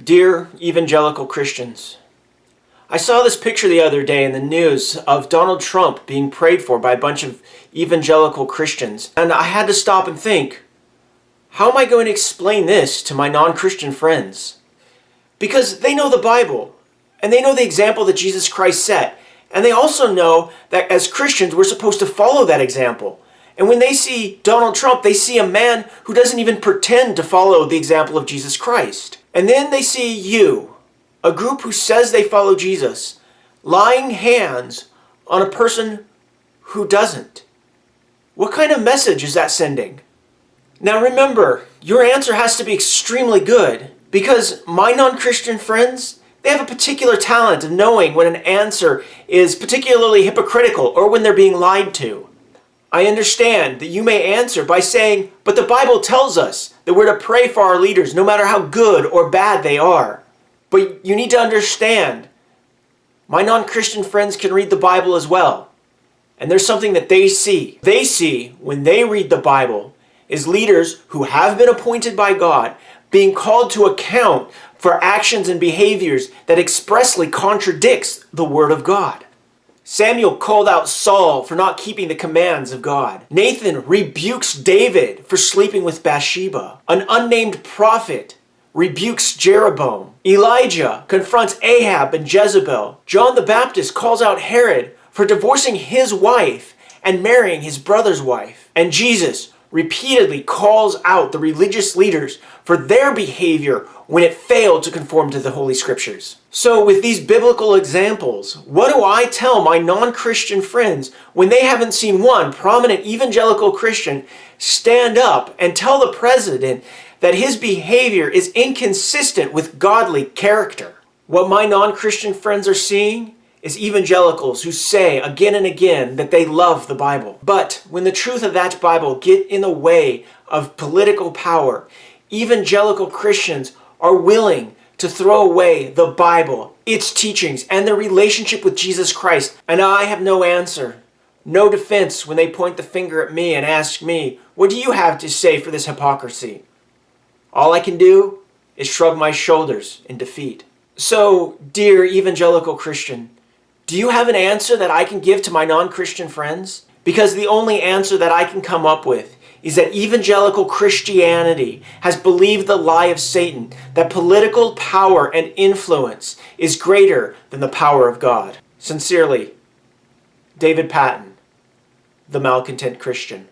Dear evangelical Christians, I saw this picture the other day in the news of Donald Trump being prayed for by a bunch of evangelical Christians, and I had to stop and think, how am I going to explain this to my non-Christian friends? Because they know the Bible, and they know the example that Jesus Christ set, and they also know that as Christians we're supposed to follow that example. And when they see Donald Trump, they see a man who doesn't even pretend to follow the example of Jesus Christ. And then they see you, a group who says they follow Jesus, laying hands on a person who doesn't. What kind of message is that sending? Now remember, your answer has to be extremely good, because my non-Christian friends, they have a particular talent of knowing when an answer is particularly hypocritical or when they're being lied to. I understand that you may answer by saying, but the Bible tells us that we're to pray for our leaders no matter how good or bad they are. But you need to understand, my non-Christian friends can read the Bible as well. And there's something that they see. They see, when they read the Bible, is leaders who have been appointed by God being called to account for actions and behaviors that expressly contradicts the Word of God. Samuel called out Saul for not keeping the commands of God. Nathan rebukes David for sleeping with Bathsheba. An unnamed prophet rebukes Jeroboam. Elijah confronts Ahab and Jezebel. John the Baptist calls out Herod for divorcing his wife and marrying his brother's wife. And Jesus repeatedly calls out the religious leaders for their behavior when it failed to conform to the Holy Scriptures. So with these biblical examples, what do I tell my non-Christian friends when they haven't seen one prominent evangelical Christian stand up and tell the president that his behavior is inconsistent with godly character? What my non-Christian friends are seeing is evangelicals who say again and again that they love the Bible. But when the truth of that Bible get in the way of political power, evangelical Christians are willing to throw away the Bible, its teachings, and their relationship with Jesus Christ. And I have no answer, no defense when they point the finger at me and ask me, what do you have to say for this hypocrisy? All I can do is shrug my shoulders in defeat. So, dear evangelical Christian, do you have an answer that I can give to my non-Christian friends? Because the only answer that I can come up with is that evangelical Christianity has believed the lie of Satan, that political power and influence is greater than the power of God. Sincerely, David Patton, the Malcontent Christian.